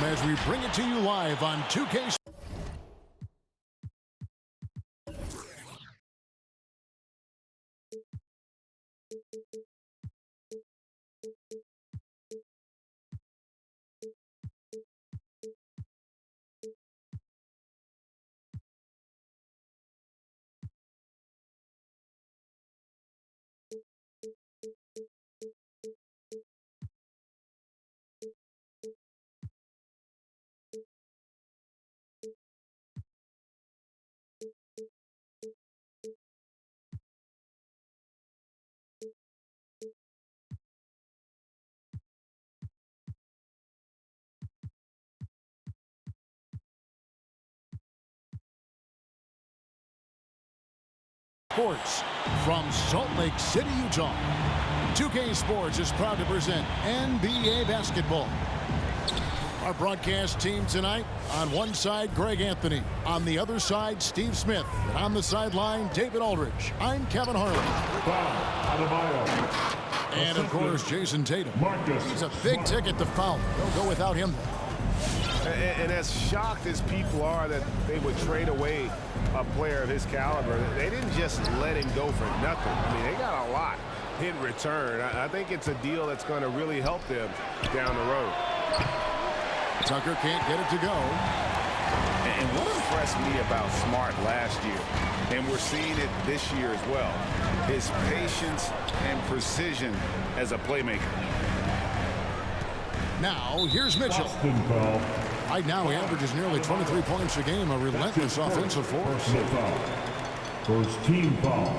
As we bring it to you live on 2K. Sports from Salt Lake City, Utah. 2K Sports is proud to present NBA basketball. Our broadcast team tonight, on one side, Greg Anthony. On the other side, Steve Smith. And on the sideline, David Aldridge. I'm Kevin Harlan. And, of course, Jason Tatum. He's a big ticket to foul. They'll go without him. And as shocked as people are that they would trade away a player of his caliber, they didn't just let him go for nothing. I mean, they got a lot in return. I think it's a deal that's going to really help them down the road. Tucker can't get it to go. And what impressed me about Smart last year, and we're seeing it this year as well, is patience and precision as a playmaker. Now, here's Mitchell. Right now, he averages nearly 23 points a game, a relentless offensive force. First team foul.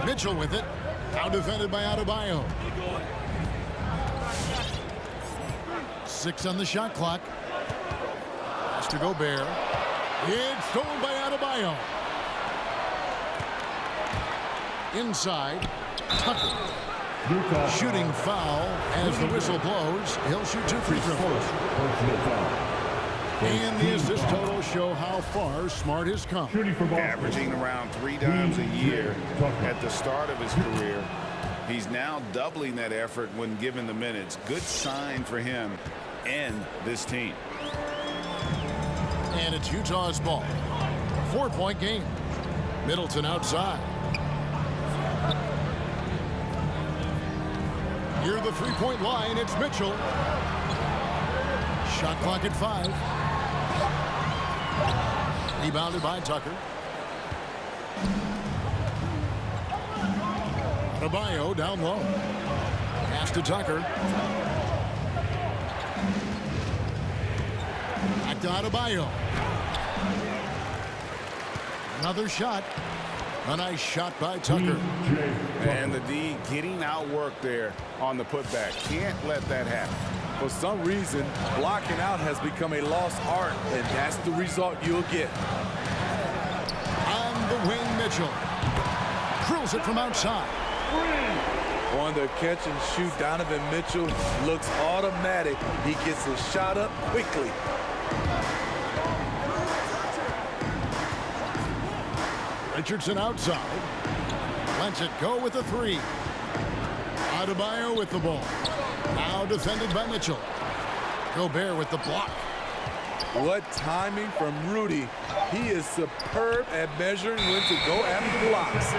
Mitchell with it. Now defended by Adebayo. 6 on the shot clock. Has to go Gobert. It's stolen by Adebayo. Inside. Tucker. Shooting foul as the whistle blows. He'll shoot 2 free throws. And the assist totals show how far Smart has come. Averaging around 3 dimes a year at the start of his career. He's now doubling that effort when given the minutes. Good sign for him and this team. And it's Utah's ball. 4-point game. Middleton outside. Near the three-point line, it's Mitchell. Shot clock at 5. Rebounded by Tucker. Adebayo down low. Pass to Tucker. Back to Adebayo. Another shot. A nice shot by Tucker. And the D getting outworked there on the putback. Can't let that happen. For some reason, blocking out has become a lost art, and that's the result you'll get. On the wing, Mitchell. Drills it from outside. On the catch and shoot, Donovan Mitchell looks automatic. He gets his shot up quickly. Richardson outside. Lets it go with a 3. Adebayo with the ball. Now defended by Mitchell. Gobert with the block. What timing from Rudy. He is superb at measuring when to go after the blocks.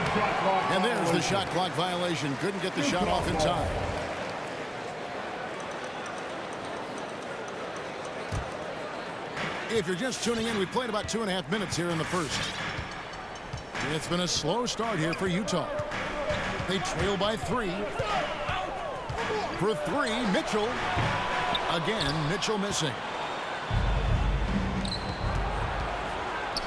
And there's the shot clock violation. Couldn't get the shot off in time. If you're just tuning in, we played about 2.5 minutes here in the first. It's been a slow start here for Utah. They trail by 3. For 3, Mitchell. Again, Mitchell missing.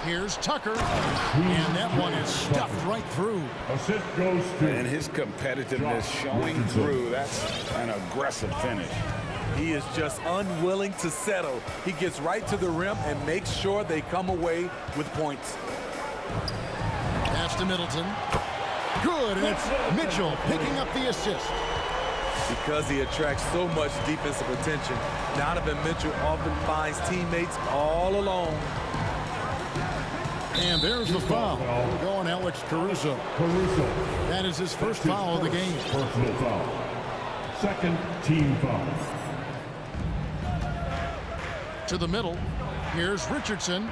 Here's Tucker. And that one is stuffed right through. Assist goes to. And his competitiveness showing through. That's an aggressive finish. He is just unwilling to settle. He gets right to the rim and makes sure they come away with points. Pass to Middleton. Good, and it's Mitchell picking up the assist. Because he attracts so much defensive attention, Donovan Mitchell often finds teammates all alone. And there's the foul. Going Alex Caruso. That is his first foul of the game. Personal foul. Second team foul. To the middle. Here's Richardson.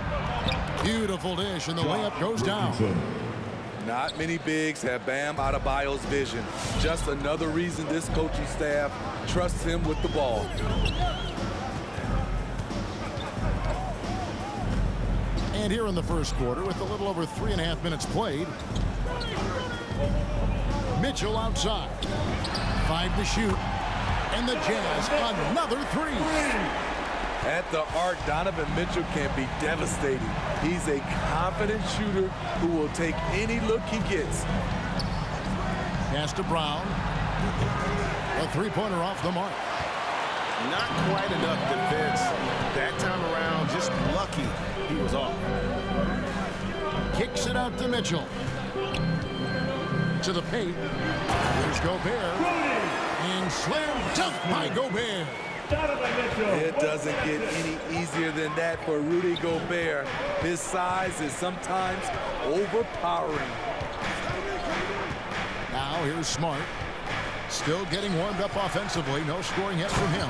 Beautiful dish, and the layup goes down. Not many bigs have Bam Adebayo's vision. Just another reason this coaching staff trusts him with the ball. And here in the first quarter, with a little over 3.5 minutes played, Mitchell outside. 5 to shoot. And the Jazz another 3. At the arc, Donovan Mitchell can be devastating. He's a confident shooter who will take any look he gets. Pass to Brown. A 3-pointer off the mark. Not quite enough defense. That time around, just lucky he was off. Kicks it out to Mitchell. To the paint. Here's Gobert. And slam dunk by Gobert. It doesn't get any easier than that for Rudy Gobert. His size is sometimes overpowering. Now here's Smart. Still getting warmed up offensively. No scoring yet from him.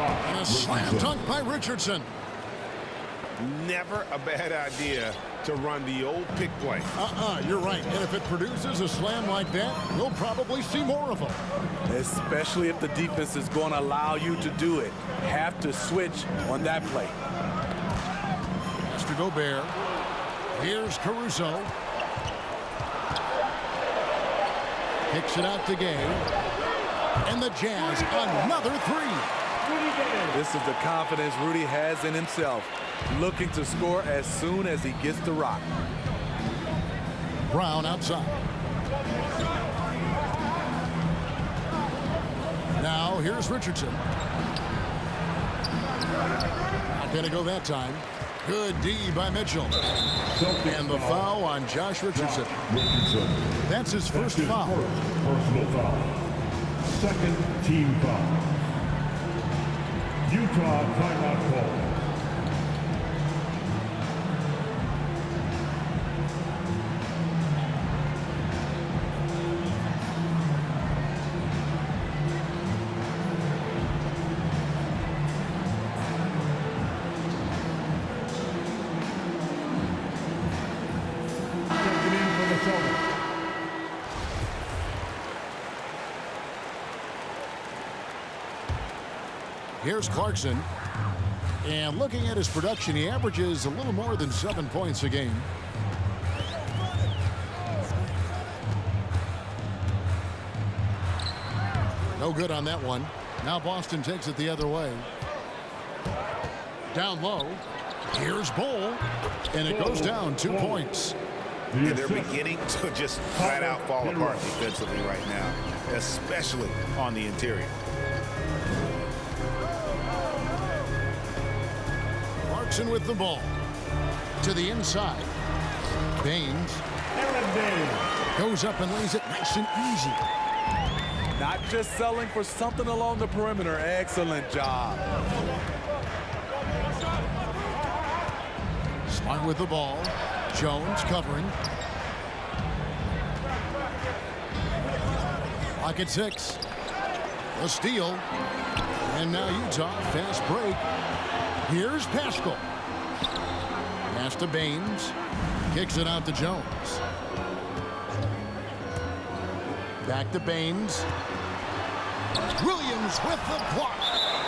And a slam dunk by Richardson. Never a bad idea to run the old pick play. You're right. And if it produces a slam like that, we'll probably see more of them. Especially if the defense is going to allow you to do it. Have to switch on that play. Mr. Gobert. Here's Caruso. Kicks it out to Gay. And the Jazz another 3. This is the confidence Rudy has in himself. Looking to score as soon as he gets the rock. Brown outside. Now here's Richardson. Not going to go that time. Good D by Mitchell. And the foul on Josh Richardson. That's his first foul. Personal foul. Second team foul. Utah timeout call. Here's Clarkson. And looking at his production, he averages a little more than 7 points a game. No good on that one. Now Boston takes it the other way. Down low. Here's Bull. And it goes down 2 points. And they're beginning to just flat out fall apart defensively right now, especially on the interior. Clarkson with the ball. To the inside. Baines. Goes up and lays it nice and easy. Not just selling for something along the perimeter. Excellent job. Smart with the ball. Jones covering. Clock at 6. A steal. And now Utah, fast break. Here's Paschal. Pass to Baines. Kicks it out to Jones. Back to Baines. Williams with the block.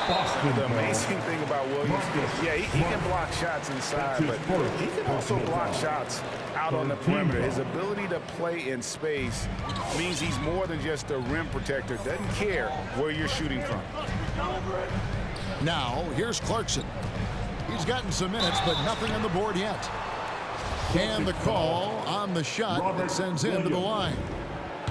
The amazing thing about Williams, yeah, he can block shots inside, but he can also block shots out on the perimeter. His ability to play in space means he's more than just a rim protector. Doesn't care where you're shooting from. Now, here's Clarkson. He's gotten some minutes, but nothing on the board yet. And the call on the shot that sends him to the line.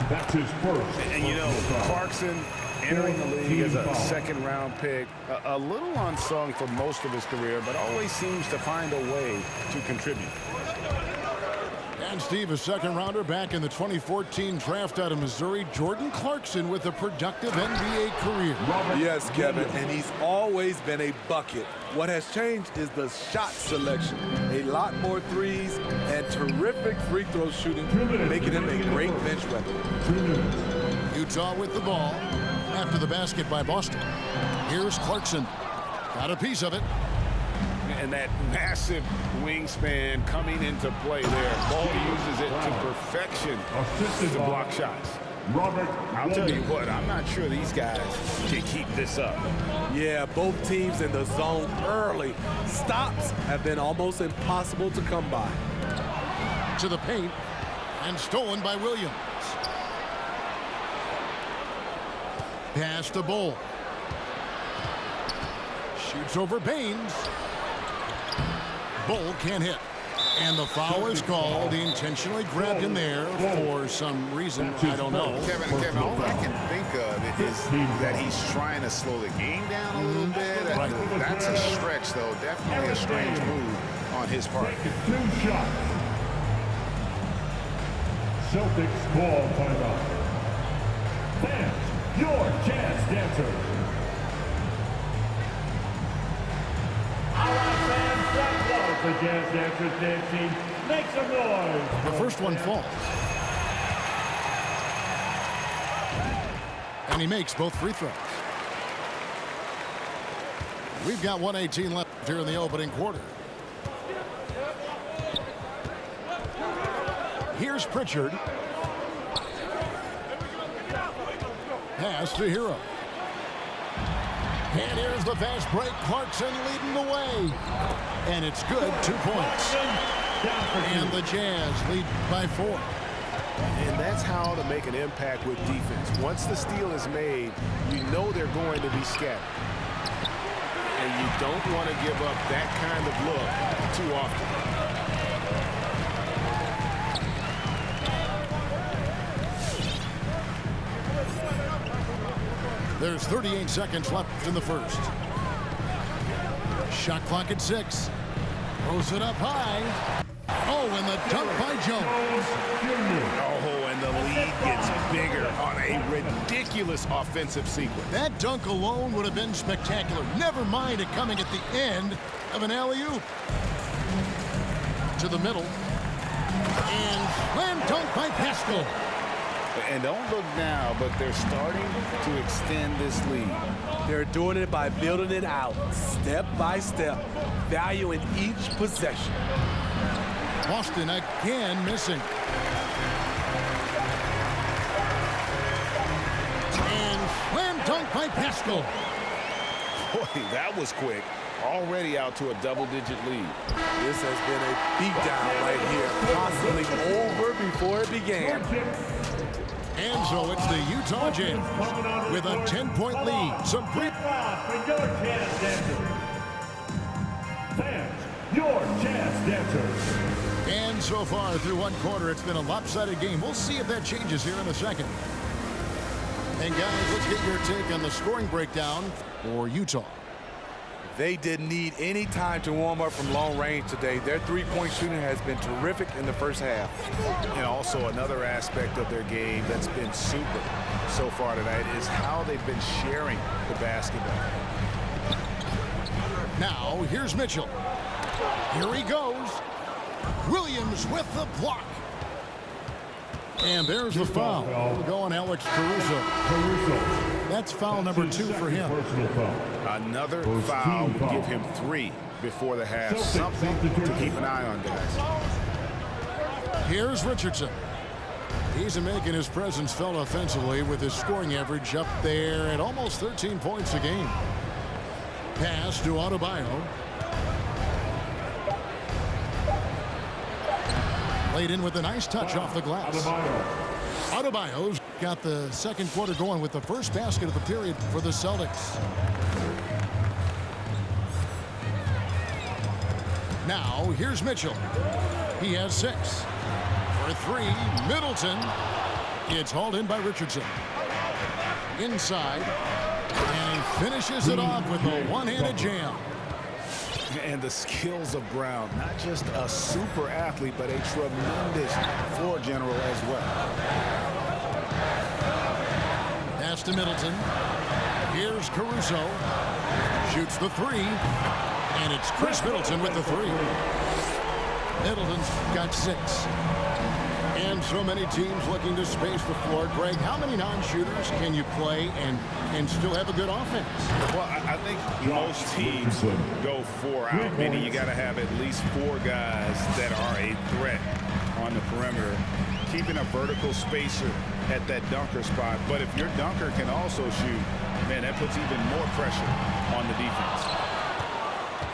That's his first. And you know, Clarkson entering the league as a second-round pick, a little unsung for most of his career, but always seems to find a way to contribute. And Steve, a second-rounder back in the 2014 draft out of Missouri, Jordan Clarkson with a productive NBA career. Yes, Kevin, and he's always been a bucket. What has changed is the shot selection. A lot more threes and terrific free throw shooting, making him a great bench weapon. Utah with the ball after the basket by Boston. Here's Clarkson. Got a piece of it. And that massive wingspan coming into play there. Ball uses it to perfection to block shots. I'll tell you what, I'm not sure these guys can keep this up. Yeah, both teams in the zone early. Stops have been almost impossible to come by. To the paint and stolen by Williams. Pass to Bull. Shoots over Baines. Bull can't hit. And the foul is called. He intentionally grabbed him there for some reason. I don't know. Kevin, all I can think of is that he's trying to slow the game down a little bit. Right. That's a stretch, though. Definitely a strange move on his part. Two shots. Celtics ball timeout. Fans, your Jazz dancers. All right, fans, that was the Jazz dancers dancing. Make some noise. The first one falls. And he makes both free throws. We've got 1:18 left here in the opening quarter. Here's Pritchard. Pass to Hero. And here's the fast break. Clarkson leading the way. And it's good. 2 points. And the Jazz lead by 4. And that's how to make an impact with defense. Once the steal is made, you know they're going to be scattered. And you don't want to give up that kind of look too often. There's 38 seconds left in the first. Shot clock at 6. Throws it up high. Oh, and the dunk by Jones. Oh, and the lead gets bigger on a ridiculous offensive sequence. That dunk alone would have been spectacular. Never mind it coming at the end of an alley-oop. To the middle. And slam dunk by Paschal. And don't look now, but they're starting to extend this lead. They're doing it by building it out, step by step, valuing each possession. Boston again missing. And slam dunk by Paschal. Boy, that was quick. Already out to a double-digit lead. This has been a beatdown right here, possibly over before it began. And so it's the Utah Jazz with a 10-point lead. Some brief. Fans, your Jazz dancers. And so far through one quarter, it's been a lopsided game. We'll see if that changes here in a second. And guys, let's get your take on the scoring breakdown for Utah. They didn't need any time to warm up from long range today. Their three-point shooting has been terrific in the first half. And also another aspect of their game that's been super so far tonight is how they've been sharing the basketball. Now, here's Mitchell. Here he goes. Williams with the block. And there's the foul. We'll go on Alex Caruso. That's foul number 2 for him. Another foul would give him 3 before the half. Something to keep an eye on, guys. Here's Richardson. He's making his presence felt offensively with his scoring average up there at almost 13 points a game. Pass to Adebayo. Laid in with a nice touch off the glass. Adebayo's got the second quarter going with the first basket of the period for the Celtics. Now here's Mitchell. He has 6. For 3, Middleton. It's hauled in by Richardson. Inside. And he finishes it off with a one-handed jam. And the skills of Brown, not just a super athlete, but a tremendous floor general as well. Pass to Middleton. Here's Caruso. Shoots the 3. And it's Chris Middleton with the 3. Middleton's got 6. And so many teams looking to space the floor. Greg, how many non-shooters can you play and still have a good offense? Well, I think most teams go 4 out, meaning you got to have at least 4 guys that are a threat on the perimeter, keeping a vertical spacer at that dunker spot. But if your dunker can also shoot, man, that puts even more pressure on the defense.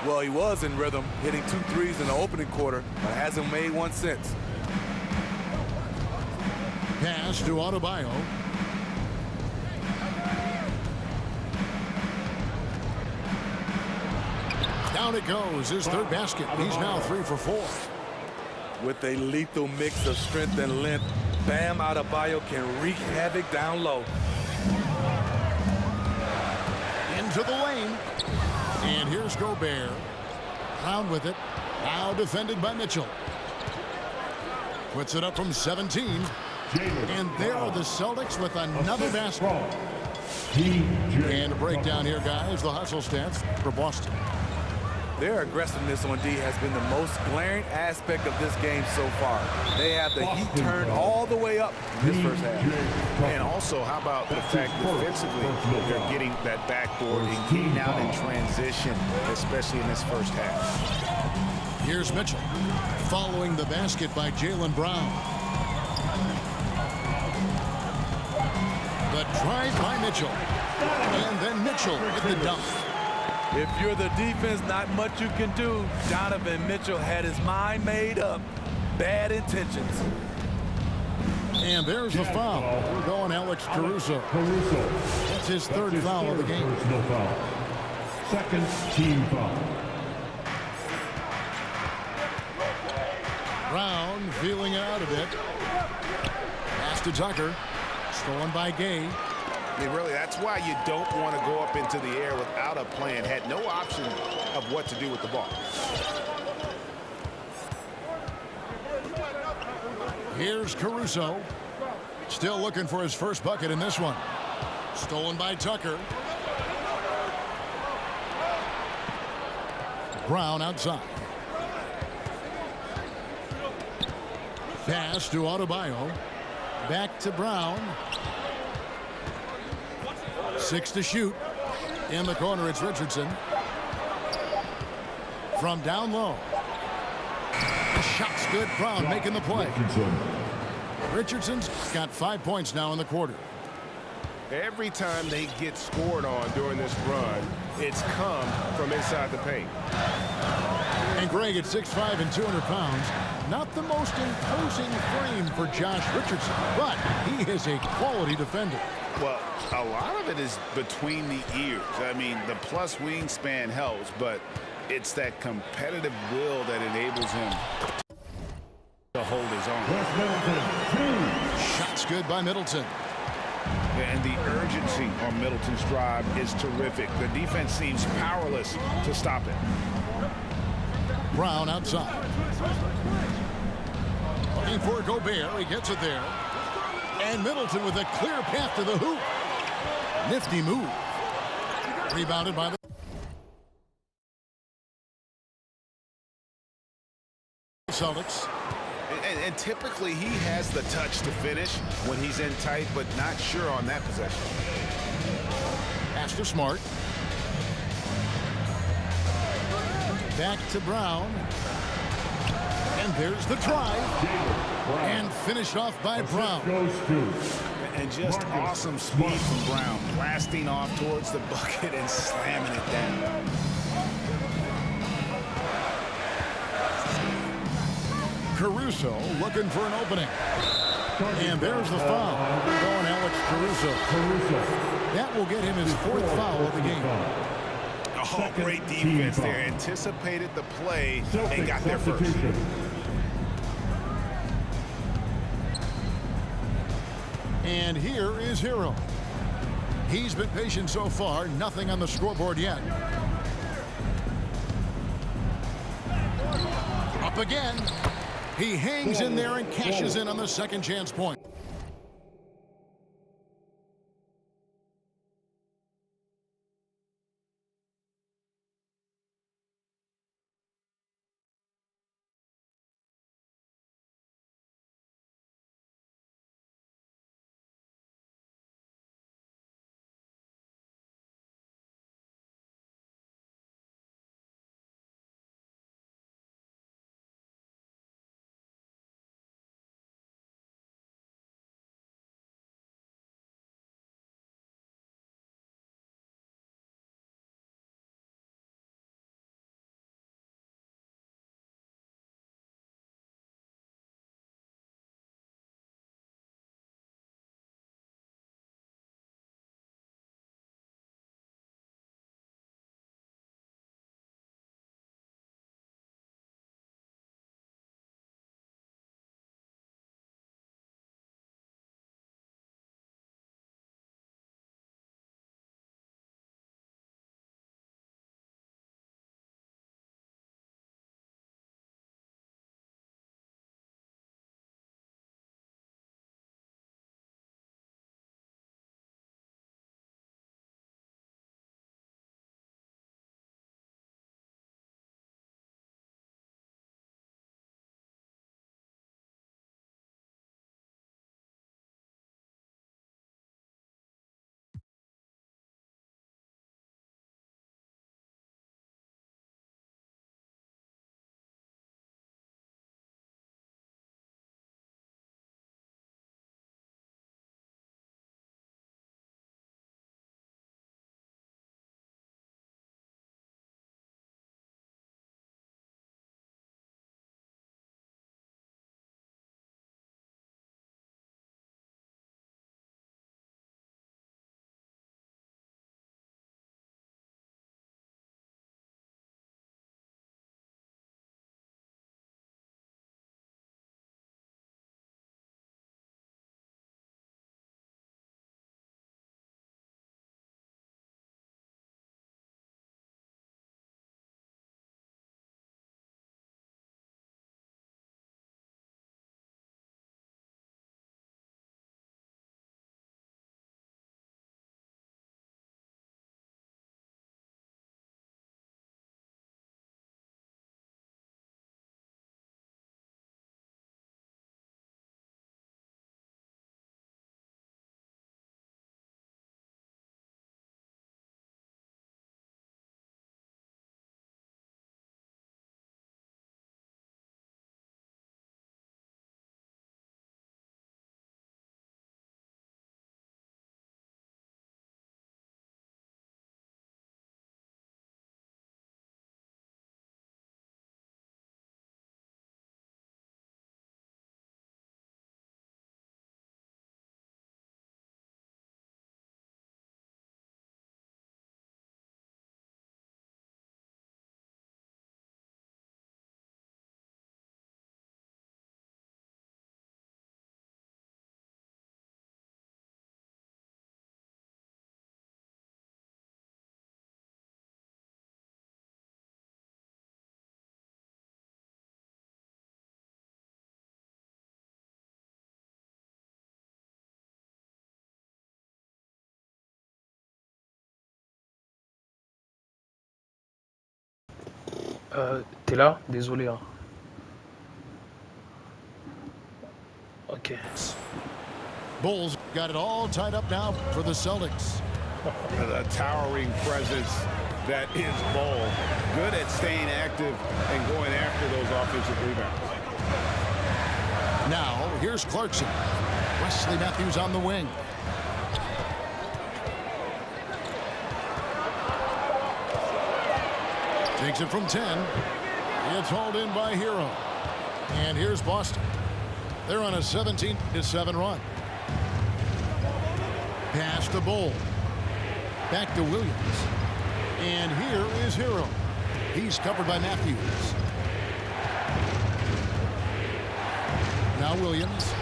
Well, he was in rhythm, hitting 2 threes in the opening quarter, but hasn't made one since. Pass to Adebayo. Down it goes. His 3rd basket. He's now 3 for 4. With a lethal mix of strength and length, Bam Adebayo can wreak havoc down low. Into the lane. And here's Gobert. Brown with it. Now defended by Mitchell. Puts it up from 17. And there are the Celtics with another basket. And a breakdown here, guys. The hustle stats for Boston. Their aggressiveness on D has been the most glaring aspect of this game so far. They have the heat turned all the way up in this first half. And also, how about the fact defensively, they're getting that backboard and getting out in transition, especially in this first half. Here's Mitchell following the basket by Jaylen Brown. The drive by Mitchell. And then Mitchell with the dunk. If you're the defense, not much you can do. Donovan Mitchell had his mind made up. Bad intentions. And there's the foul. We're going Alex Caruso. That's his 3rd foul of the game. Second team foul. Brown feeling it out a bit. Pass to Tucker. Stolen by Gay. I mean, really, that's why you don't want to go up into the air without a plan. Had no option of what to do with the ball. Here's Caruso. Still looking for his first bucket in this one. Stolen by Tucker. Brown outside. Pass to Adebayo. Back to Brown. 6 to shoot. In the corner, it's Richardson. From down low. The shot's good. Brown making the play. Richardson's got 5 points now in the quarter. Every time they get scored on during this run, it's come from inside the paint. And Greg at 6'5" and 200 pounds. Not the most imposing frame for Josh Richardson, but he is a quality defender. Well, a lot of it is between the ears. I mean, the plus wingspan helps, but it's that competitive will that enables him to hold his own. Shots good by Middleton. And the urgency on Middleton's drive is terrific. The defense seems powerless to stop it. Brown outside. Looking for Gobert. He gets it there. And Middleton with a clear path to the hoop. Nifty move. Rebounded by the Celtics. And typically he has the touch to finish when he's in tight, but not sure on that possession. Pass to Smart. Back to Brown. And there's the drive. And finished off by Brown. And just awesome speed from Brown. Blasting off towards the bucket and slamming it down. Caruso looking for an opening. And there's the foul. Going Alex Caruso. That will get him his 4th foul of the game. Oh, great defense there. Anticipated the play and got there first. And here is Hero. He's been patient so far. Nothing on the scoreboard yet. Up again. He hangs in there and cashes in on the second chance point. T'es là? Désolé, hein. Ok. Bulls got it all tied up now for the Celtics. The towering presence that is Bol. Good at staying active and going after those offensive rebounds. Now, here's Clarkson. Wesley Matthews on the wing. Takes it from 10. It's hauled in by Hero. And here's Boston. They're on a 17-7 run. Pass to Bol. Back to Williams. And here is Hero. He's covered by Matthews. Now Williams.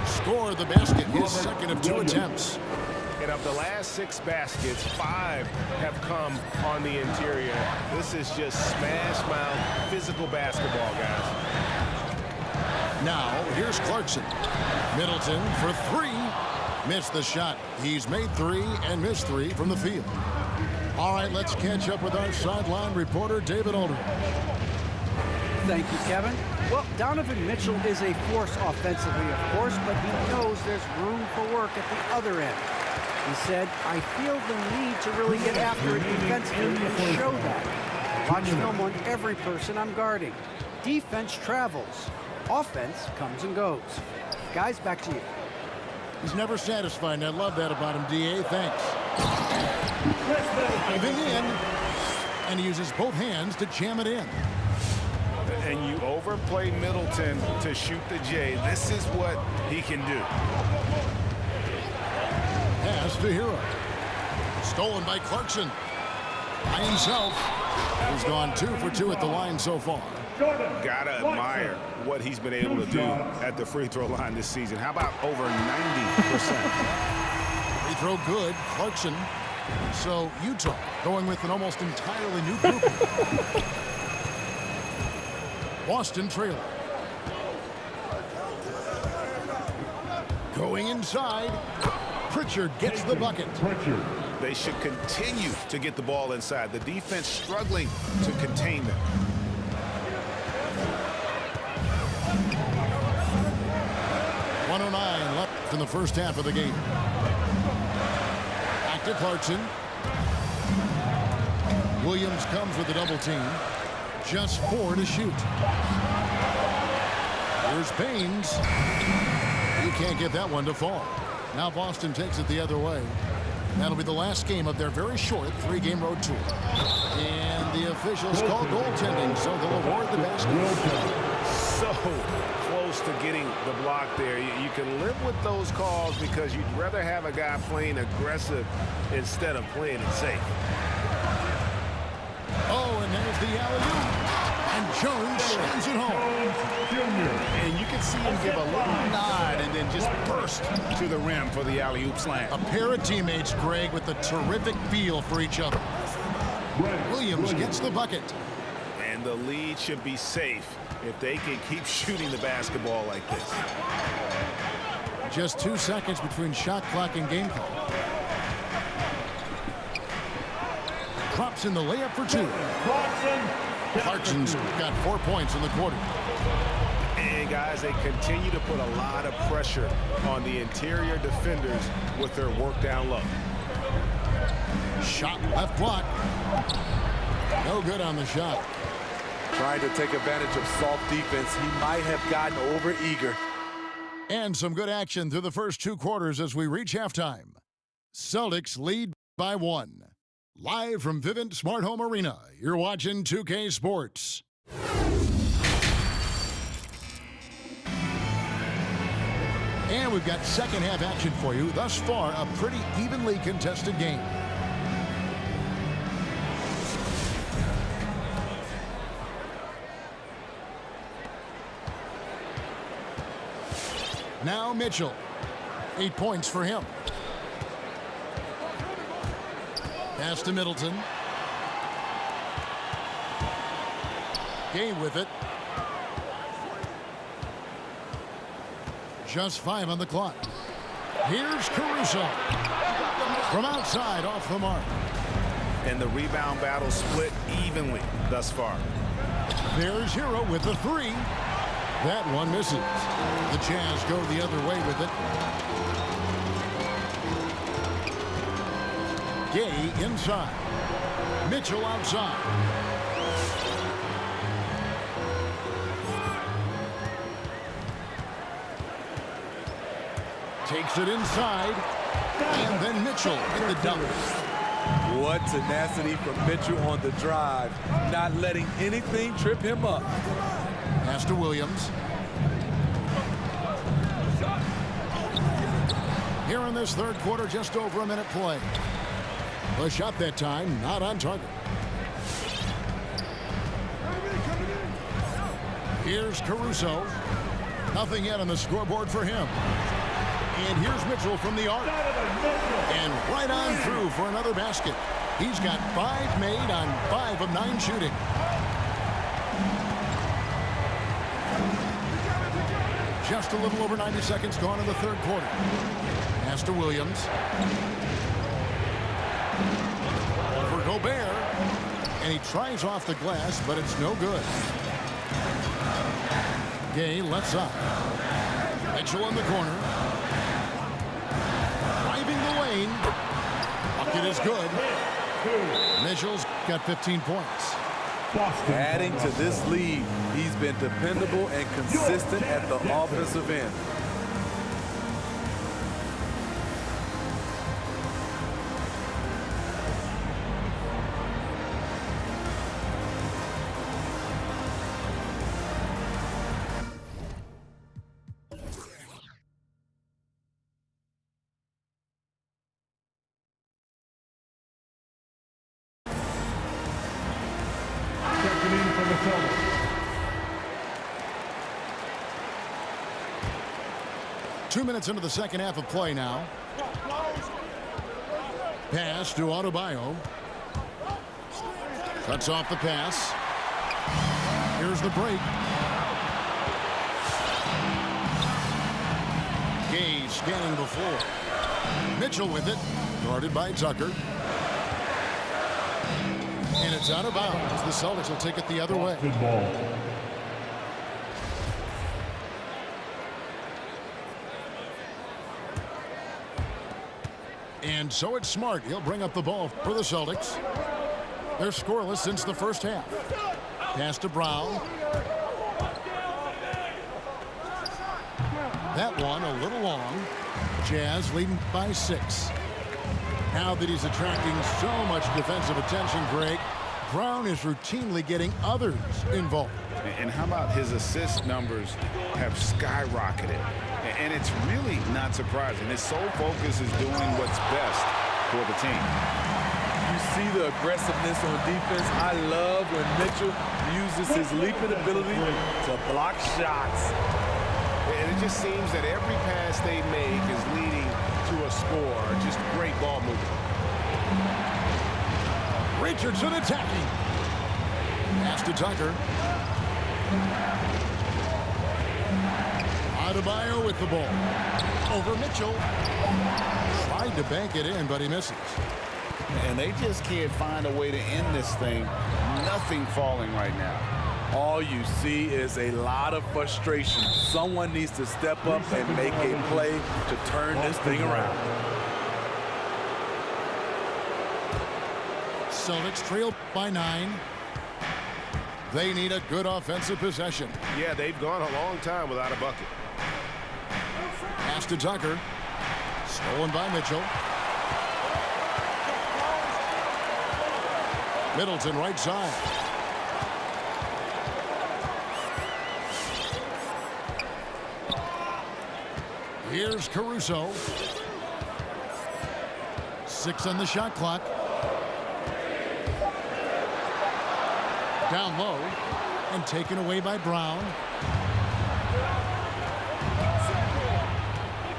Score the basket. His second of 2 attempts. And of the last 6 baskets, 5 have come on the interior. This is just smash mouth physical basketball, guys. Now, here's Clarkson. Middleton for 3. Missed the shot. He's made 3 and missed 3 from the field. All right, let's catch up with our sideline reporter, David Aldridge. Thank you, Kevin. Well, Donovan Mitchell is a force offensively, of course, but he knows there's room for work at the other end. He said, I feel the need to really get after it defensively and show that. Watch film on every person I'm guarding. Defense travels. Offense comes and goes. Guys, back to you. He's never satisfied, and I love that about him, D.A. Thanks. Moving in, and he uses both hands to jam it in. And you overplay Middleton to shoot the J. This is what he can do. Pass to Hero. Stolen by Clarkson. By himself. He's gone 2 for 2 at the line so far. Gotta admire what he's been able to do at the free throw line this season. How about over 90%? Free throw good. Clarkson. So Utah going with an almost entirely new group. Boston trailer. Going inside. Pritchard gets the bucket. They should continue to get the ball inside. The defense struggling to contain them. .109 left in the first half of the game. Back to Clarkson. Williams comes with a double team. Just 4 to shoot. Here's Baines. You can't get that one to fall. Now Boston takes it the other way. That'll be the last game of their very short 3-game road tour. And the officials call goaltending, so they'll award the basket. So close to getting the block there. You can live with those calls because you'd rather have a guy playing aggressive instead of playing it safe. Oh, and there's the alley-oop. And Jones slams it home. And you can see him give a little nod and then just burst to the rim for the alley-oop slam. A pair of teammates, Greg, with a terrific feel for each other. Williams gets the bucket. And the lead should be safe if they can keep shooting the basketball like this. Just 2 seconds between shot clock and game call. Drops in the layup for 2. Clarkson's got 4 points in the quarter. And guys, they continue to put a lot of pressure on the interior defenders with their work down low. Shot left block. No good on the shot. Trying to take advantage of soft defense. He might have gotten over eager. And some good action through the first 2 quarters as we reach halftime. Celtics lead by 1. Live from Vivint Smart Home Arena, you're watching 2K Sports. And we've got second half action for you. Thus far, a pretty evenly contested game. Now Mitchell. 8 points for him. Pass to Middleton. Game with it. Just 5 on the clock. Here's Caruso. From outside, off the mark. And the rebound battle split evenly thus far. There's Hero with the 3. That one misses. The Jazz go the other way with it. Gay inside. Mitchell outside. Takes it inside. And then Mitchell in the dump. What tenacity from Mitchell on the drive. Not letting anything trip him up. Pass to Williams. Here in this third quarter, just over a minute play. The shot that time, not on target. Here's Caruso. Nothing yet on the scoreboard for him. And here's Mitchell from the arc. And right on through for another basket. He's got 5 made on 5 of 9 shooting. Just a little over 90 seconds gone in the third quarter. Pass to Williams. Over Gobert. And he tries off the glass, but it's no good. Gay left side. Mitchell in the corner. Driving the lane. Bucket is good. Mitchell's got 15 points. Adding to this lead, he's been dependable and consistent at the offensive end. Checking in for the Celtics. Two minutes into the second half of play now. Pass to Adebayo. Cuts off the pass. Here's the break. Gay scanning the floor. Mitchell with it. Guarded by Tucker. And it's out of bounds. The Celtics will take it the other way. Good ball. And so it's Smart. He'll bring up the ball for the Celtics. They're scoreless since the first half. Pass to Brown. That one a little long. Jazz leading by 6. Now that he's attracting so much defensive attention, Greg, Brown is routinely getting others involved. And how about his assist numbers have skyrocketed? And it's really not surprising. His sole focus is doing what's best for the team. You see the aggressiveness on defense. I love when Mitchell uses his leaping ability to block shots. And it just seems that every pass they make is leading to a score. Just great ball movement. Richardson attacking. Pass to Tucker. Adebayo with the ball. Over Mitchell. Tried to bank it in, but he misses. And they just can't find a way to end this thing. Nothing falling right now. All you see is a lot of frustration. Someone needs to step up and make a play to turn this thing around. Celtics trail by 9. They need a good offensive possession. Yeah, they've gone a long time without a bucket. Pass to Tucker. Stolen by Mitchell. Middleton right side. Here's Caruso. 6 on the shot clock. Down low and taken away by Brown.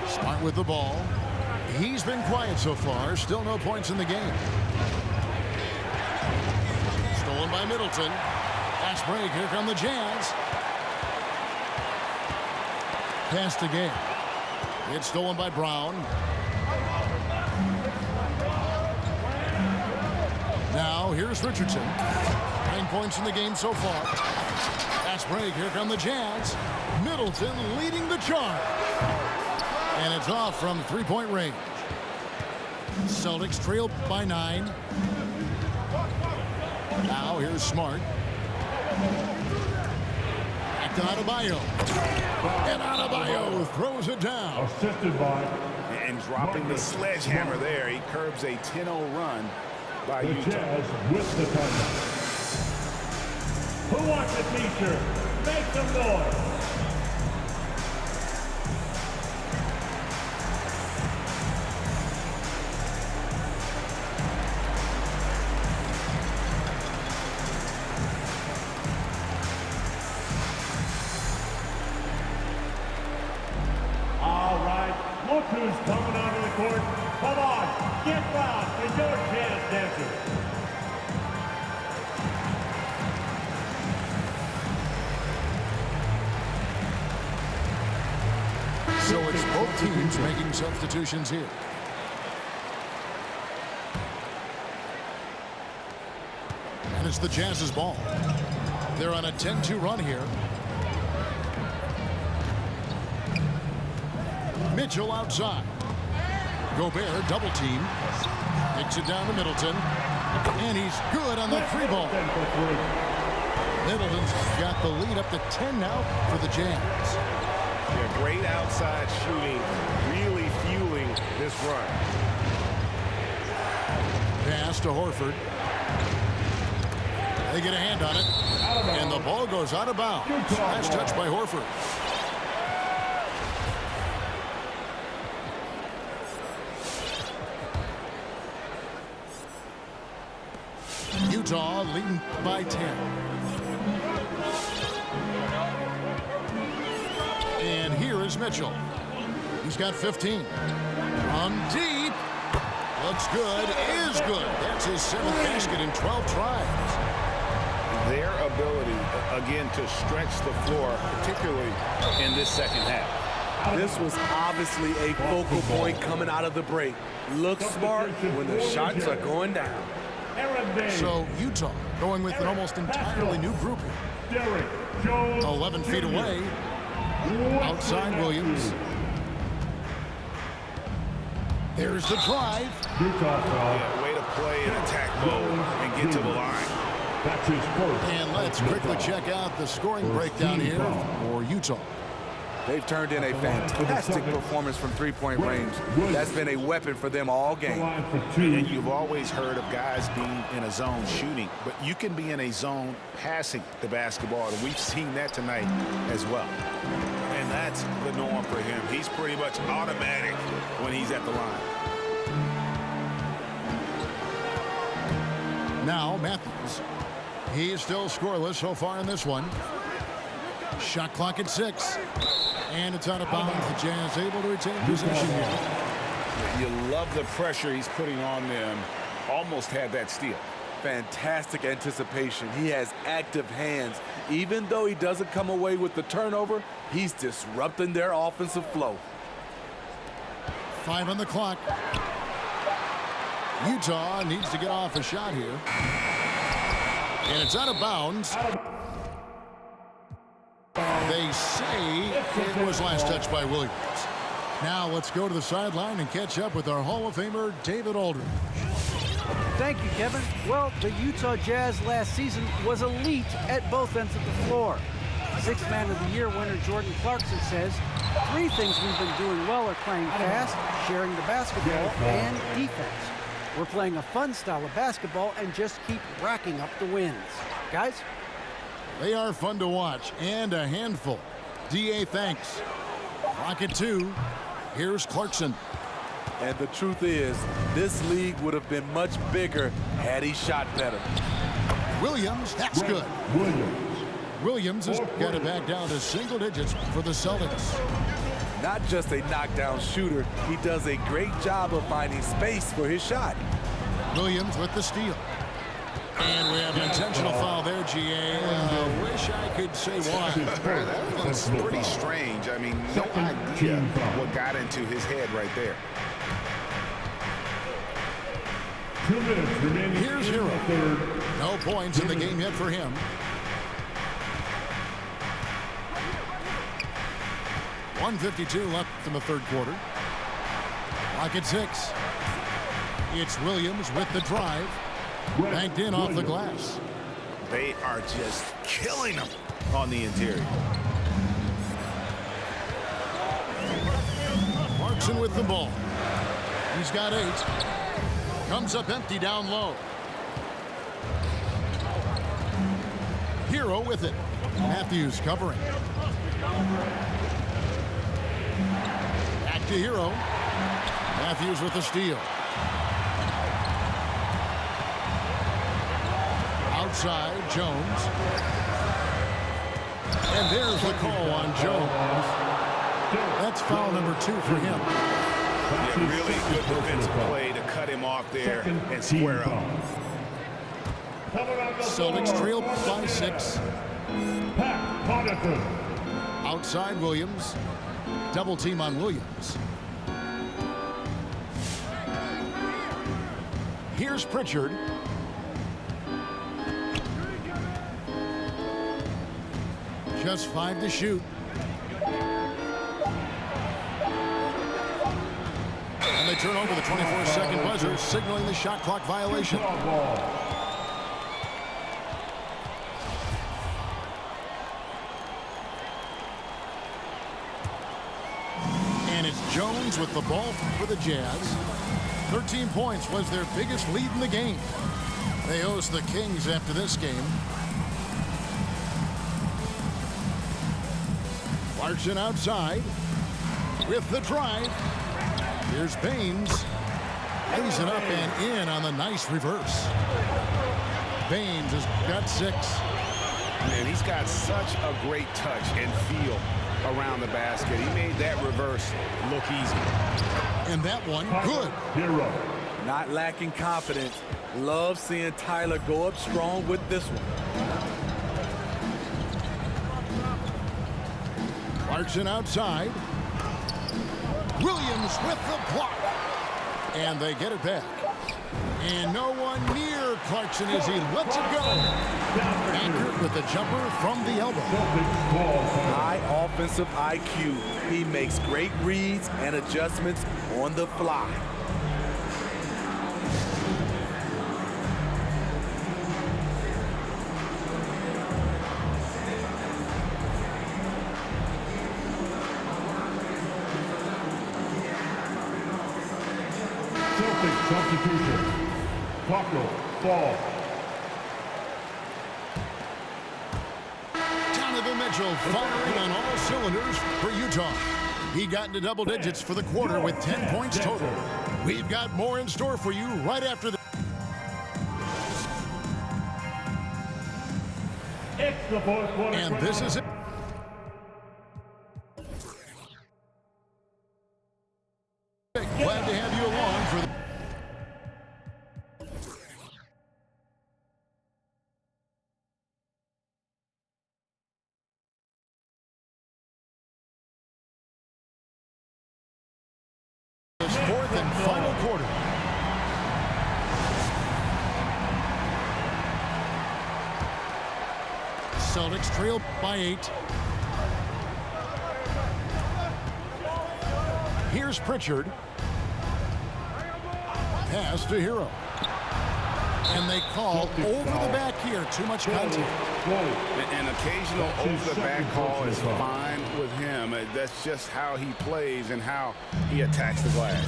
Smart with the ball. He's been quiet so far. Still no points in the game. Stolen by Middleton. Fast break. Here come the Jazz. Pass to Gay. It's stolen by Brown. Now here's Richardson. 9 points in the game so far. Fast break. Here come the Jazz. Middleton leading the charge. And it's off from 3-point range. Celtics trail by 9. Now here's Smart. Back to Adebayo. And Adebayo throws it down. Assisted by And dropping the sledgehammer there. He curbs a 10-0 run by the Utah. Jazz with the title. Who wants a t-shirt? Make some noise. All right, look who's coming onto the court. Come on, get loud in your Jazz dancers. So it's both teams making substitutions here. And it's the Jazz's ball. They're on a 10-2 run here. Mitchell outside. Gobert double team. Kicks it down to Middleton. And he's good on the free ball. Middleton's got the lead up to 10 now for the Jazz. Yeah, great outside shooting, really fueling this run. Pass to Horford. They get a hand on it. And the ball goes out of bounds. Nice touch by Horford. Utah leading by 10. And here is Mitchell. He's got 15. On deep. Looks good. Is good. That's his 7th basket in 12 tries. Their ability, again, to stretch the floor, particularly in this second half. This was obviously a focal point coming out of the break. Look smart when the shots are going down. So Utah going with an almost entirely new group here. 11 feet away. Outside Williams. There's the drive. Yeah, way to play in attack mode and get to the line. That's his first. And let's quickly check out the scoring breakdown here for Utah. They've turned in a fantastic performance from three-point range. That's been a weapon for them all game. And you've always heard of guys being in a zone shooting, but you can be in a zone passing the basketball, and we've seen that tonight as well. And that's the norm for him. He's pretty much automatic when he's at the line. Now Matthews. He is still scoreless so far in this one. Shot clock at 6. And it's out of bounds. The Jazz able to retain possession here. You love the pressure he's putting on them. Almost had that steal. Fantastic anticipation. He has active hands. Even though he doesn't come away with the turnover, he's disrupting their offensive flow. 5 on the clock. Utah needs to get off a shot here. And it's out of bounds. They say it was last touched by Williams. Now let's go to the sideline and catch up with our Hall of Famer, David Aldridge. Thank you, Kevin. Well, the Utah Jazz last season was elite at both ends of the floor. Sixth Man of the Year winner Jordan Clarkson says, 3 things we've been doing well are playing fast, sharing the basketball, and defense. We're playing a fun style of basketball and just keep racking up the wins. Guys? They are fun to watch and a handful. DA thanks. Rocket 2. Here's Clarkson. And the truth is, this league would have been much bigger had he shot better. Williams, that's good. Williams has got it back down to single digits for the Celtics. Not just a knockdown shooter, he does a great job of finding space for his shot. Williams with the steal. And we have an intentional foul there, GA. Wish I could say why. That's pretty strange. I mean, no idea what got into his head right there. 2 minutes remaining. Here's Hero. No points in the game yet for him. .152 left in the third quarter. Clock at 6. It's Williams with the drive. Banked in off the glass. They are just killing them on the interior. Clarkson with the ball. He's got 8. Comes up empty down low. Hero with it. Matthews covering. Back to Hero. Matthews with the steal. Outside, Jones. And there's the call on Jones. That's foul number 2 for him. Yeah, really good defensive play to cut him off there and square up. Celtics trail by 6. Pat Connaughton. Outside Williams. Double team on Williams. Here's Pritchard. Just 5 to shoot. And they turn over the 24-second buzzer, signaling the shot clock violation. And it's Jones with the ball for the Jazz. 13 points was their biggest lead in the game. They host the Kings after this game. Clarkson outside with the drive. Here's Baines. Lays it up and in on the nice reverse. Baines has got 6. Man, he's got such a great touch and feel around the basket. He made that reverse look easy. And that one, good. Hero. Not lacking confidence. Love seeing Tyler go up strong with this one. Clarkson outside. Williams with the block. And they get it back. And no one near Clarkson as he lets it go. Accurate with the jumper from the elbow. High offensive IQ. He makes great reads and adjustments on the fly. Celtics substitution. Taco Fall. Donovan Mitchell firing on all cylinders for Utah. He got into double digits for the quarter with 10 points total. We've got more in store for you right after the... It's the fourth quarter. And this is it. Glad to have you along for the... this fourth and final quarter. Celtics trail by 8. Here's Pritchard. Pass to Hero. And they call over the back here. Too much contact. An occasional over-the-back call is fine with him. That's just how he plays and how he attacks the glass.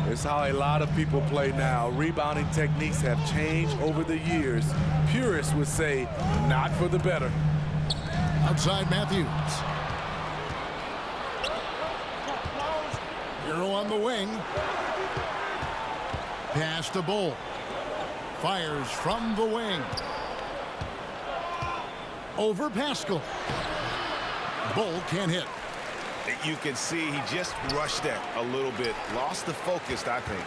It's how a lot of people play now. Rebounding techniques have changed over the years. Purists would say, not for the better. Outside Matthews. Hero on the wing. Pass to Bull. Fires from the wing. Over Pascal. Bull can't hit. You can see he just rushed that a little bit. Lost the focus, I think.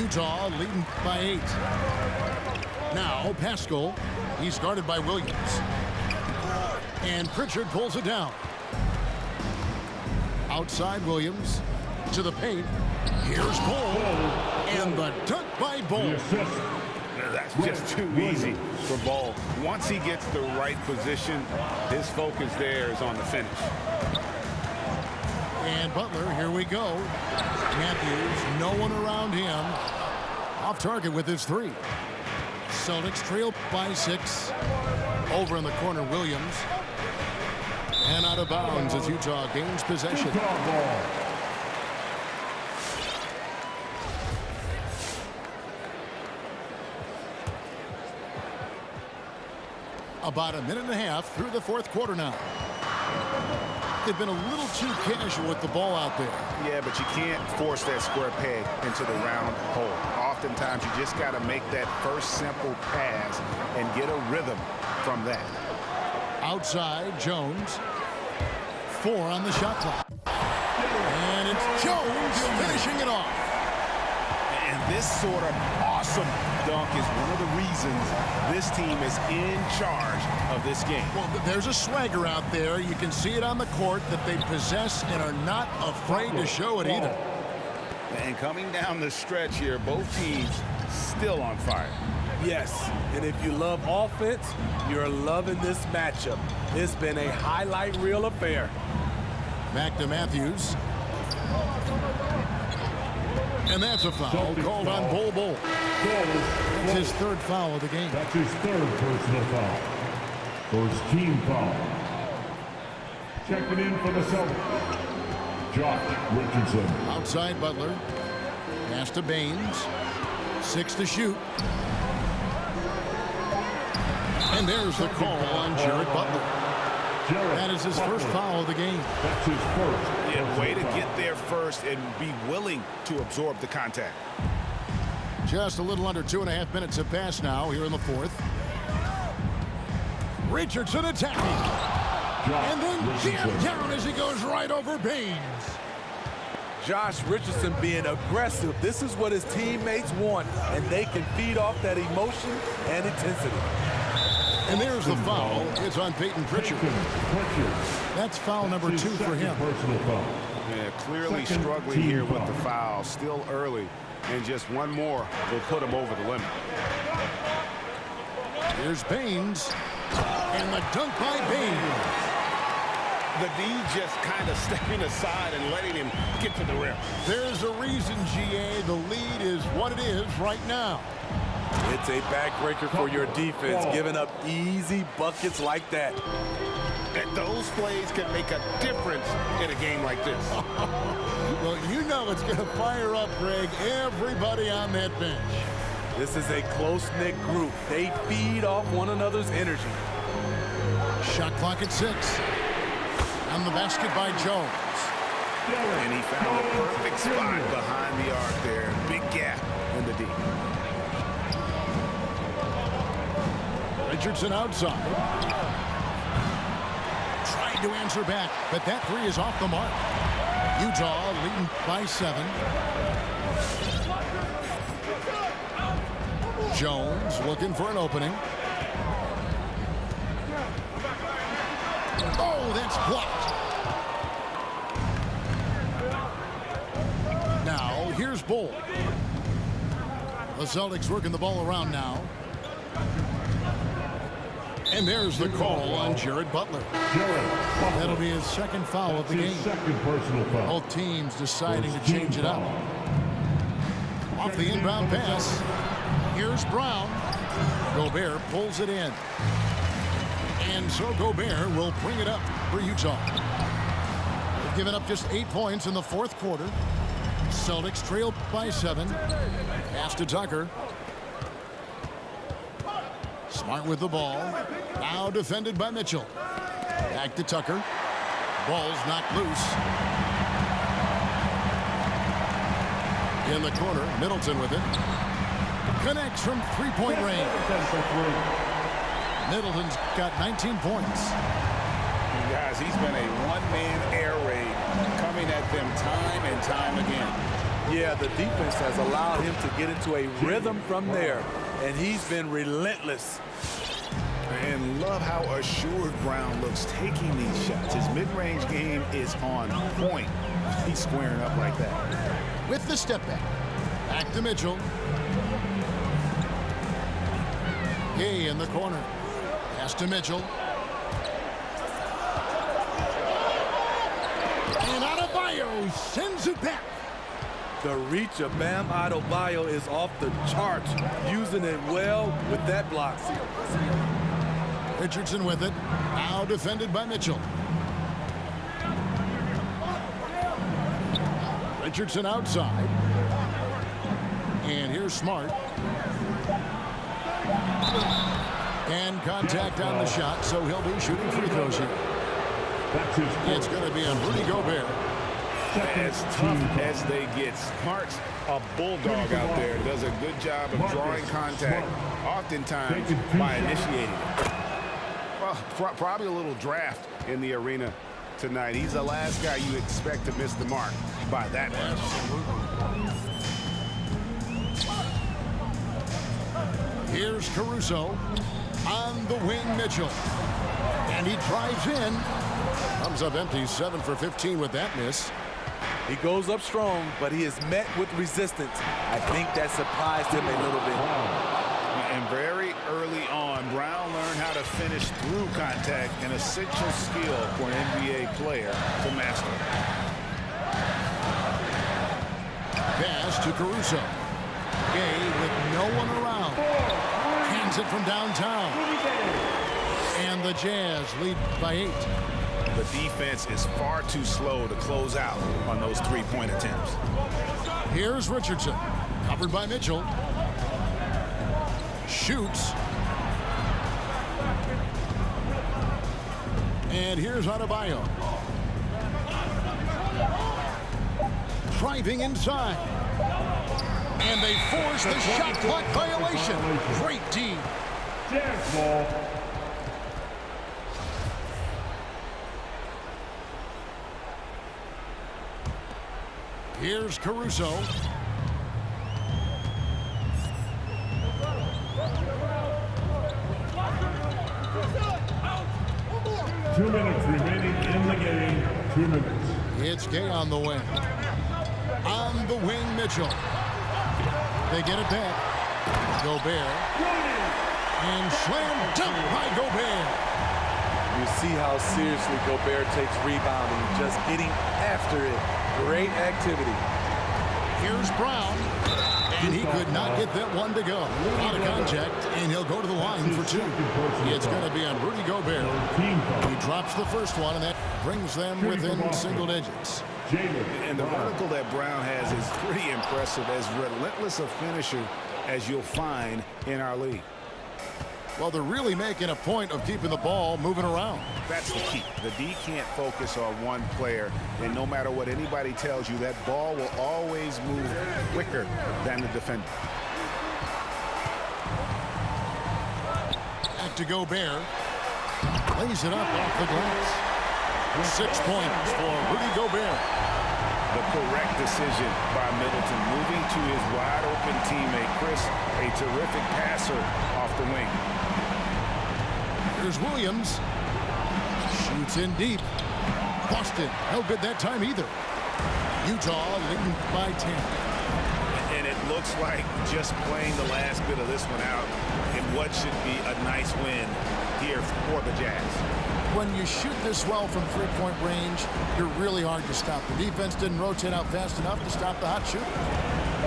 Utah leading by 8. Now Pascal. He's guarded by Williams. And Pritchard pulls it down. Outside Williams. To the paint. Here's Bull. And the dunk by Bull. That's just too easy for Bull. Once he gets the right position, his focus there is on the finish. And Butler, here we go. Matthews, no one around him. Off target with his 3. Celtics trail by 6. Over in the corner, Williams. And out of bounds as Utah gains possession. About a minute and a half through the fourth quarter now. They've been a little too casual with the ball out there. Yeah, but you can't force that square peg into the round hole. Oftentimes, you just got to make that first simple pass and get a rhythm from that. Outside, Jones. 4 on the shot clock. And it's Jones finishing it off. And this sort of awesome dunk is one of the reasons this team is in charge of this game. Well, there's a swagger out there. You can see it on the court that they possess and are not afraid to show it either. And coming down the stretch here, both teams still on fire. Yes, and if you love offense, you're loving this matchup. It's been a highlight reel affair. Back to Matthews. And that's a foul called on Bol. It's his 3rd foul of the game. That's his 3rd personal foul. First team foul. Checking in for the Celtics, Josh Richardson. Outside Butler. Pass to Baines. 6 to shoot. And there's the call on Jared Butler. That is his first foul of the game. That's his first. Yeah, way to get there first and be willing to absorb the contact. Just a little under 2.5 minutes have passed now here in the fourth. Richardson attacking. And then jammed down as he goes right over Baines. Josh Richardson being aggressive. This is what his teammates want, and they can feed off that emotion and intensity. And there's the foul. It's on Peyton Pritchard. That's foul number 2 for him. Yeah, clearly struggling here with the foul. Still early. And just one more will put him over the limit. Here's Baines. And the dunk by Baines. The D just kind of stepping aside and letting him get to the rim. There's a reason, GA, the lead is what it is right now. It's a backbreaker for your defense, giving up easy buckets like that. And those plays can make a difference in a game like this. Well, you know it's going to fire up, Greg, everybody on that bench. This is a close-knit group. They feed off one another's energy. Shot clock at 6. On the basket by Jones. And he found the perfect spot behind the arc there. Big gap in the D. Richardson outside. Trying to answer back, but that 3 is off the mark. Utah leading by 7. Jones looking for an opening. Oh, that's blocked. Now, here's Bol. The Celtics working the ball around now. And there's the call on Jared Butler. That'll be his 2nd foul of the game. Second personal foul. Both teams deciding to change it up. Off the inbound pass. Here's Brown. Gobert pulls it in. And so Gobert will bring it up for Utah. They've given up just 8 points in the fourth quarter. Celtics trail by 7. Pass to Tucker. Smart with the ball. Now defended by Mitchell. Back to Tucker. Ball's knocked loose. In the corner, Middleton with it. Connects from 3-point range. Middleton's got 19 points. Guys, he's been a one-man air raid coming at them time and time again. Yeah, the defense has allowed him to get into a rhythm from there, and he's been relentless. And love how assured Brown looks taking these shots. His mid-range game is on point. He's squaring up like that. With the step back. Back to Mitchell. Gay in the corner. Pass to Mitchell. And Adebayo sends it back. The reach of Bam Adebayo is off the charts, using it well with that block. Richardson with it. Now defended by Mitchell. Richardson outside. And here's Smart. And contact on the shot, so he'll be shooting free throws here. It's going to be on Rudy Gobert. As tough as they get, Smart's a bulldog out there. Does a good job of drawing contact, oftentimes by initiating it. Well, probably a little draft in the arena tonight. He's the last guy you expect to miss the mark by that much. Here's Caruso on the wing. Mitchell, and he drives in. Comes up empty. 7 for 15 with that miss. He goes up strong, but he is met with resistance. I think that surprised him a little bit. And very early on, Brown learned how to finish through contact, an essential skill for an NBA player to master. Pass to Caruso. Gay with no one around. Hands it from downtown. And the Jazz lead by 8. The defense is far too slow to close out on those three-point attempts. Here's Richardson. Covered by Mitchell. Shoots. And here's Adebayo. Driving inside. And they force the shot clock violation. Great D. Jazz ball. Here's Caruso. Two minutes remaining in the game. 2 minutes. It's Gay on the wing. On the wing, Mitchell. They get it back. Gobert. And slam dunk by Gobert. You see how seriously Gobert takes rebounding, just getting after it. Great activity. Here's Brown. And he could not get that one to go. Out of contact, and he'll go to the line for 2. It's going to be on Rudy Gobert. He drops the first one, and that brings them within single digits. And the vertical that Brown has is pretty impressive, as relentless a finisher as you'll find in our league. Well, they're really making a point of keeping the ball moving around. That's the key. The D can't focus on one player, and no matter what anybody tells you, that ball will always move quicker than the defender. Back to Gobert. Lays it up off the glass. 6 points for Rudy Gobert. The correct decision by Middleton, moving to his wide-open teammate, Chris, a terrific passer off the wing. Here's Williams. Shoots in deep. Boston, no good that time either. Utah leading by 10. And it looks like just playing the last bit of this one out in what should be a nice win here for the Jazz. When you shoot this well from three-point range, you're really hard to stop. The defense didn't rotate out fast enough to stop the hot shooter.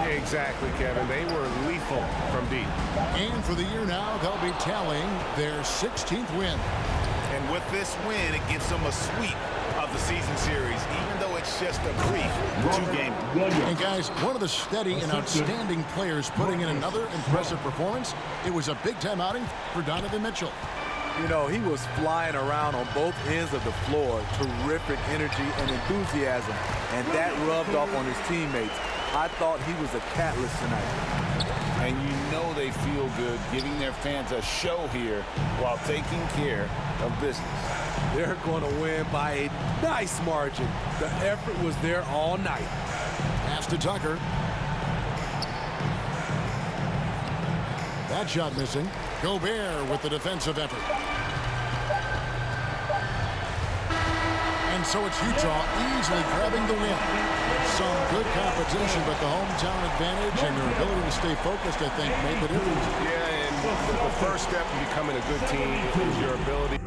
Yeah, exactly, Kevin. They were lethal from deep. And for the year now, they'll be tallying their 16th win. And with this win, it gives them a sweep of the season series, even though it's just a brief 2-game. And guys, one of the steady and outstanding players putting in another impressive performance, it was a big-time outing for Donovan Mitchell. You know, he was flying around on both ends of the floor. Terrific energy and enthusiasm, and that rubbed off on his teammates. I thought he was a catalyst tonight. And you know they feel good giving their fans a show here while taking care of business. They're going to win by a nice margin. The effort was there all night. Pass to Tucker. That shot missing. Gobert with the defensive effort. And so it's Utah easily grabbing the win. Some good competition, but the hometown advantage and their ability to stay focused, I think, made the difference. Yeah, and the first step in becoming a good team is your ability